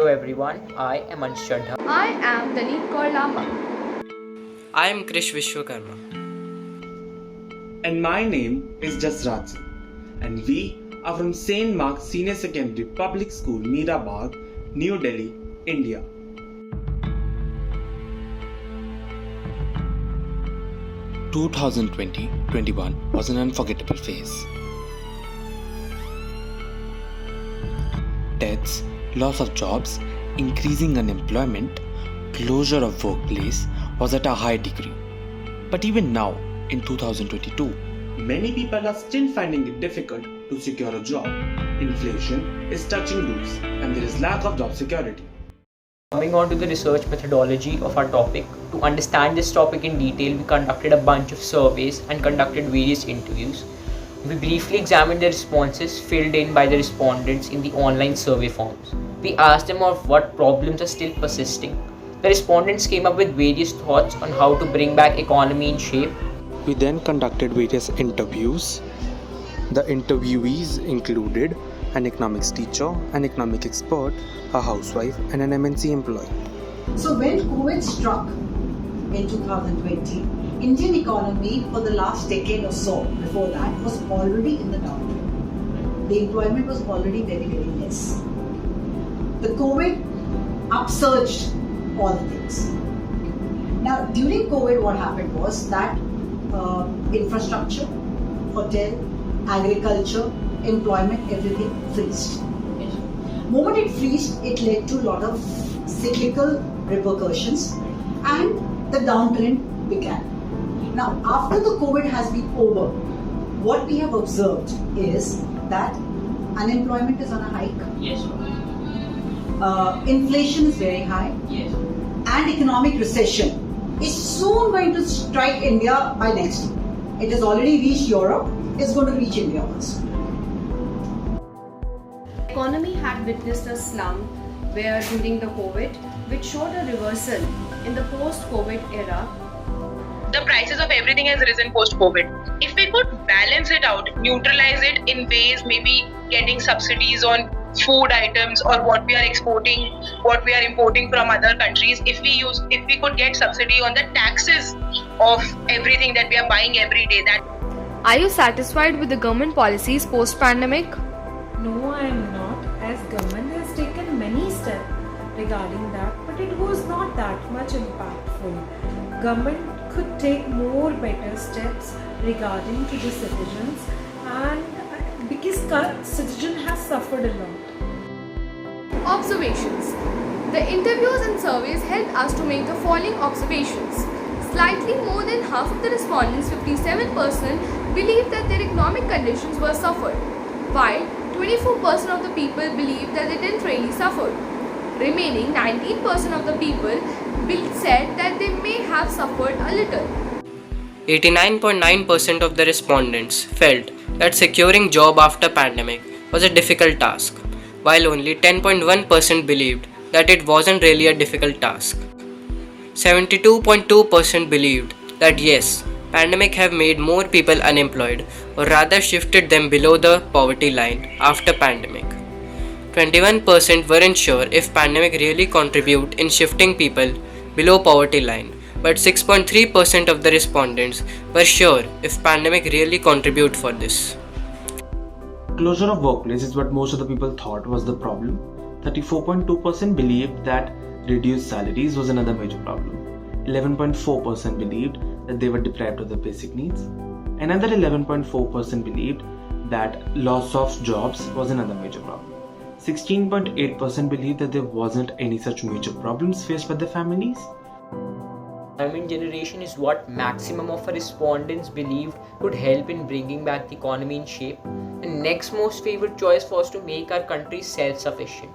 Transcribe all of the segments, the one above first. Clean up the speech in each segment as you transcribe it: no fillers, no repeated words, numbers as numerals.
everyone, I am Ansh Chadha. I am Daneet Kaur Lamba. I am Krish Vishwakarma. And my name is Jasraj. And we are from St. Mark's Senior Secondary Public School, Meerabad, New Delhi, India. Two 2020-21 was an unforgettable phase. Deaths, loss of jobs, increasing unemployment, closure of workplace was at a high degree. But even now, in 2022, many people are still finding it difficult to secure a job. Inflation is touching roofs and there is lack of job security. Coming on to the research methodology of our topic, to understand this topic in detail, we conducted a bunch of surveys and conducted various interviews. We briefly examined the responses filled in by the respondents in the online survey forms. We asked them of what problems are still persisting. The respondents came up with various thoughts on how to bring back economy in shape. we then conducted various interviews. The interviewees included an economics teacher, an economic expert, a housewife, and an MNC employee. So when COVID struck in 2020, Indian economy for the last decade or so before that was already in the downtrend. The employment was already very, very less. The COVID upsurged all the things. Now during COVID what happened was that infrastructure, hotel, agriculture, employment, everything freezed. Moment it freezed, it led to a lot of cyclical repercussions and the downtrend began. Now, after the COVID has been over, what we have observed is that unemployment is on a hike. Yes. Inflation is very high. Yes. And economic recession is soon going to strike India by next year. It has already reached Europe, it's going to reach India also. The economy had witnessed a slump where during the COVID, which showed a reversal in the post-COVID era. The prices of everything has risen post-COVID. If we could balance it out, neutralize it in ways, maybe getting subsidies on food items or what we are exporting, what we are importing from other countries, if we could get subsidy on the taxes of everything that we are buying every day, that. Are you satisfied with the government policies post-pandemic? No, I am not, as government has taken many steps regarding that, but it was not that much impactful. Government could take more better steps regarding to the citizens, and because citizen has suffered a lot. Observations. The interviews and surveys helped us to make the following observations. Slightly more than half of the respondents, 57%, believed that their economic conditions were suffered, while 24% of the people believed that they didn't really suffer. Remaining 19% of the people said that they may have suffered a little. 89.9% of the respondents felt that securing job after pandemic was a difficult task, while only 10.1% believed that it wasn't really a difficult task. 72.2% believed that yes, pandemic have made more people unemployed, or rather shifted them below the poverty line after pandemic. 21% weren't sure if pandemic really contribute in shifting people below poverty line, but 6.3% of the respondents were sure if pandemic really contribute for this. Closure of workplace is what most of the people thought was the problem. 34.2% believed that reduced salaries was another major problem. 11.4% believed that they were deprived of the basic needs. Another 11.4% believed that loss of jobs was another major problem. 16.8% believed that there wasn't any such major problems faced by their families. Employment generation is what maximum of our respondents believed could help in bringing back the economy in shape. The next most favored choice was to make our country self-sufficient.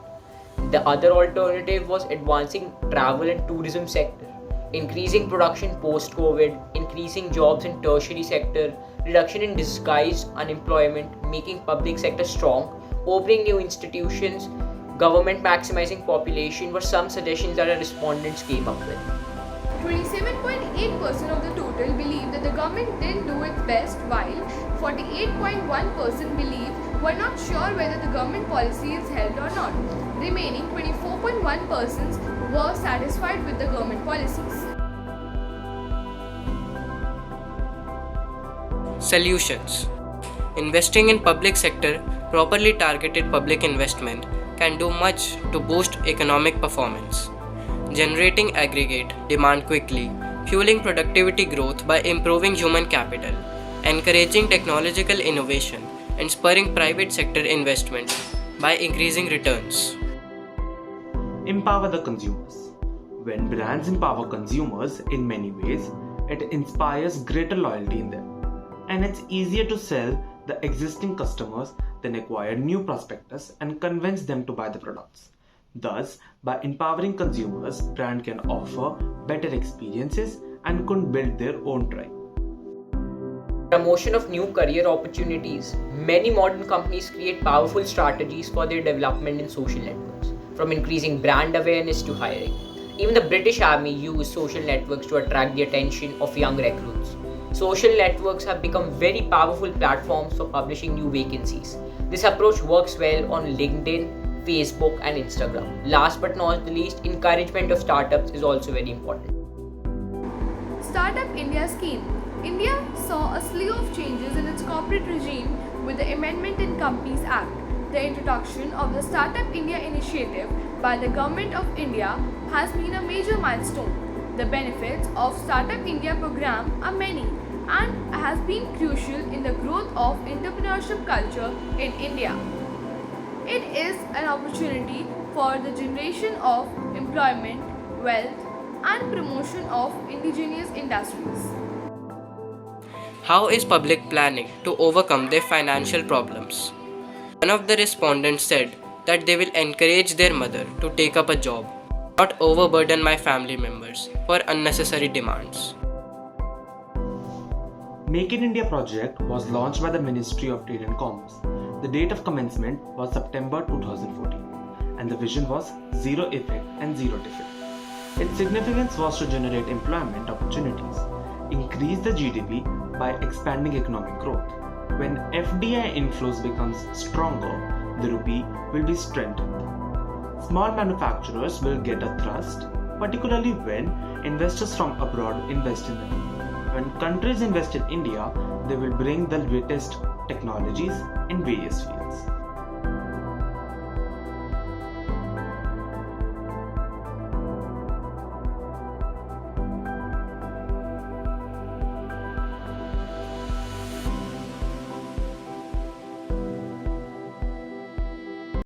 The other alternative was advancing travel and tourism sector, increasing production post-COVID, increasing jobs in tertiary sector, reduction in disguised unemployment, making public sector strong, opening new institutions, government maximizing population were some suggestions that our respondents came up with. 27.8% of the total believe that the government didn't do its best, while 48.1% believe were not sure whether the government policy is held or not. Remaining 24.1% were satisfied with the government policies. Solutions. Investing in public sector, properly targeted public investment can do much to boost economic performance. Generating aggregate demand quickly, fueling productivity growth by improving human capital, encouraging technological innovation, and spurring private sector investment by increasing returns. Empower the consumers. When brands empower consumers in many ways, it inspires greater loyalty in them. And it's easier to sell the existing customers than acquire new prospectors and convince them to buy the products. Thus, by empowering consumers, brand can offer better experiences and could build their own tribe. Promotion of new career opportunities. Many modern companies create powerful strategies for their development in social networks, from increasing brand awareness to hiring. Even the British Army used social networks to attract the attention of young recruits. Social networks have become very powerful platforms for publishing new vacancies. This approach works well on LinkedIn, Facebook, and Instagram. Last but not the least, encouragement of startups is also very important. Startup India scheme. India saw a slew of changes in its corporate regime with the Amendment in Companies Act. The introduction of the Startup India initiative by the Government of India has been a major milestone. The benefits of Startup India program are many and has been crucial in the growth of entrepreneurship culture in India. It is an opportunity for the generation of employment, wealth, and promotion of indigenous industries. How is public planning to overcome their financial problems? One of the respondents said that they will encourage their mother to take up a job, not overburden my family members for unnecessary demands. Make in India project was launched by the Ministry of Trade and Commerce. The date of commencement was September 2014 and the vision was zero effect and zero defect. Its significance was to generate employment opportunities, increase the GDP by expanding economic growth. When FDI inflows becomes stronger, the rupee will be strengthened. Small manufacturers will get a thrust, particularly when investors from abroad invest in them. When countries invest in India, they will bring the latest technologies in various fields.